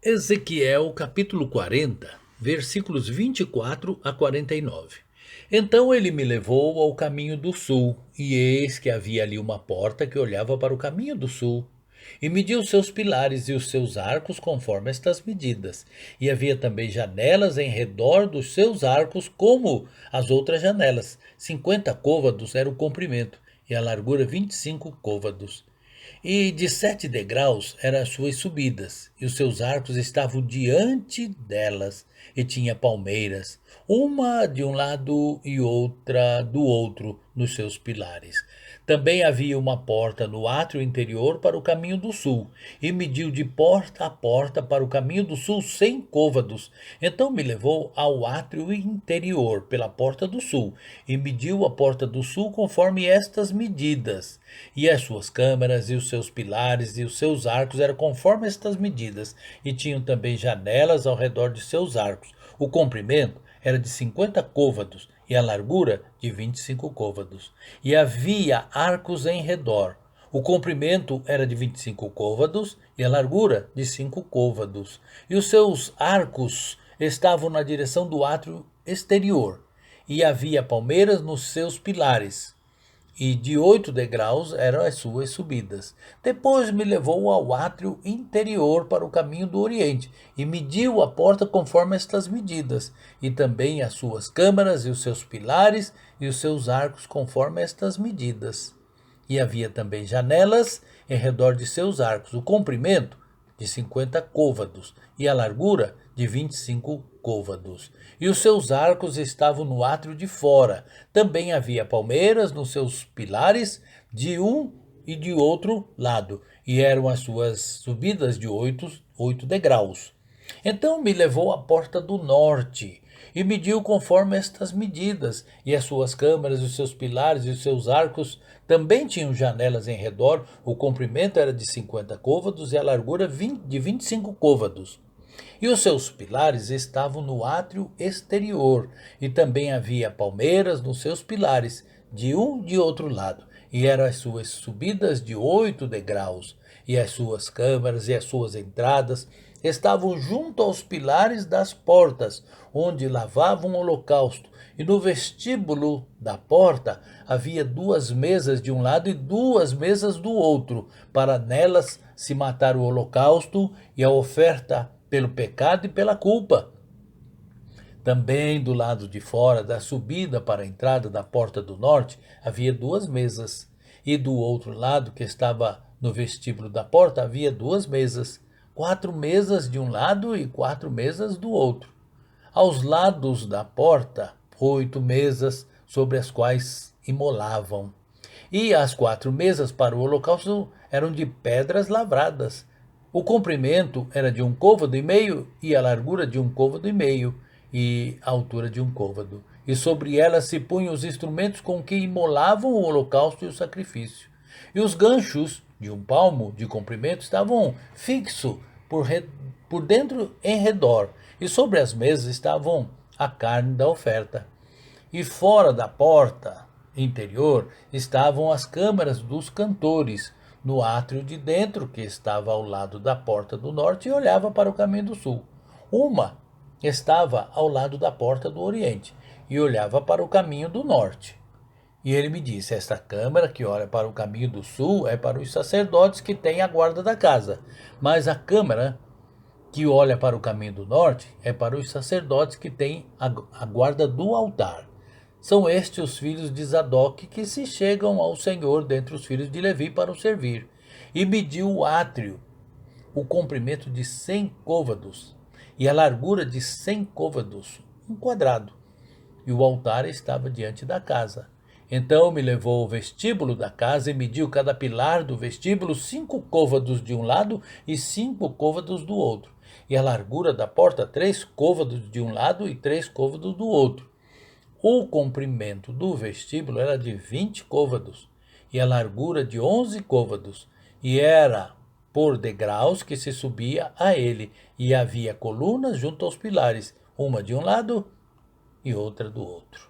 Ezequiel capítulo 40, versículos 24 a 49. Então ele me levou ao caminho do sul, e eis que havia ali uma porta que olhava para o caminho do sul. E mediu os seus pilares e os seus arcos conforme estas medidas. E havia também janelas em redor dos seus arcos, como as outras janelas. 50 côvados era o comprimento, e a largura 25 côvados. E de 7 degraus eram as suas subidas, e os seus arcos estavam diante delas, e tinha palmeiras, uma de um lado e outra do outro, nos seus pilares. Também havia uma porta no átrio interior para o caminho do sul, e mediu de porta a porta para o caminho do sul 100 côvados. Então me levou ao átrio interior pela porta do sul, e mediu a porta do sul conforme estas medidas. E as suas câmaras, e os seus pilares, e os seus arcos eram conforme estas medidas, e tinham também janelas ao redor de seus arcos. O comprimento era de 50 côvados, e a largura de 25 côvados. E havia arcos em redor. O comprimento era de 25 côvados, e a largura de 5 côvados. E os seus arcos estavam na direção do átrio exterior. E havia palmeiras nos seus pilares, e de 8 degraus eram as suas subidas. Depois me levou ao átrio interior para o caminho do oriente, e mediu a porta conforme estas medidas, e também as suas câmaras, e os seus pilares, e os seus arcos conforme estas medidas. E havia também janelas em redor de seus arcos. O comprimento de 50 côvados, e a largura de 25 côvados. E os seus arcos estavam no átrio de fora. Também havia palmeiras nos seus pilares, de um e de outro lado, e eram as suas subidas de 8 degraus. Então me levou à porta do norte, e mediu conforme estas medidas, e as suas câmaras, os seus pilares e os seus arcos também tinham janelas em redor. O comprimento era de 50 côvados e a largura de 25 côvados. E os seus pilares estavam no átrio exterior, e também havia palmeiras nos seus pilares, de um e de outro lado, e eram as suas subidas de 8 degraus, e as suas câmaras e as suas entradas estavam junto aos pilares das portas, onde lavavam o holocausto, e no vestíbulo da porta havia 2 mesas de um lado e 2 mesas do outro, para nelas se matar o holocausto e a oferta pelo pecado e pela culpa. Também do lado de fora da subida para a entrada da porta do norte havia 2 mesas, e do outro lado, que estava no vestíbulo da porta, havia 2 mesas, 4 mesas de um lado e 4 mesas do outro. Aos lados da porta, 8 mesas sobre as quais imolavam. E as 4 mesas para o holocausto eram de pedras lavradas. O comprimento era de 1 côvado e meio, e a largura de 1 côvado e meio, e a altura de 1 côvado. E sobre elas se punham os instrumentos com que imolavam o holocausto e o sacrifício. E os ganchos de 1 palmo de comprimento estavam fixos por dentro em redor, e sobre as mesas estavam a carne da oferta. E fora da porta interior estavam as câmaras dos cantores, no átrio de dentro, que estava ao lado da porta do norte e olhava para o caminho do sul. Uma estava ao lado da porta do oriente e olhava para o caminho do norte. E ele me disse: esta câmara que olha para o caminho do sul é para os sacerdotes que têm a guarda da casa, mas a câmara que olha para o caminho do norte é para os sacerdotes que têm a guarda do altar. São estes os filhos de Zadok que se chegam ao Senhor dentre os filhos de Levi para o servir. E mediu o átrio, o comprimento de 100 côvados, e a largura de 100 côvados, um quadrado, e o altar estava diante da casa. Então me levou ao vestíbulo da casa, e mediu cada pilar do vestíbulo 5 côvados de um lado e 5 côvados do outro, e a largura da porta 3 côvados de um lado e 3 côvados do outro. O comprimento do vestíbulo era de 20 côvados, e a largura de 11 côvados, e era por degraus que se subia a ele, e havia colunas junto aos pilares, uma de um lado e outra do outro.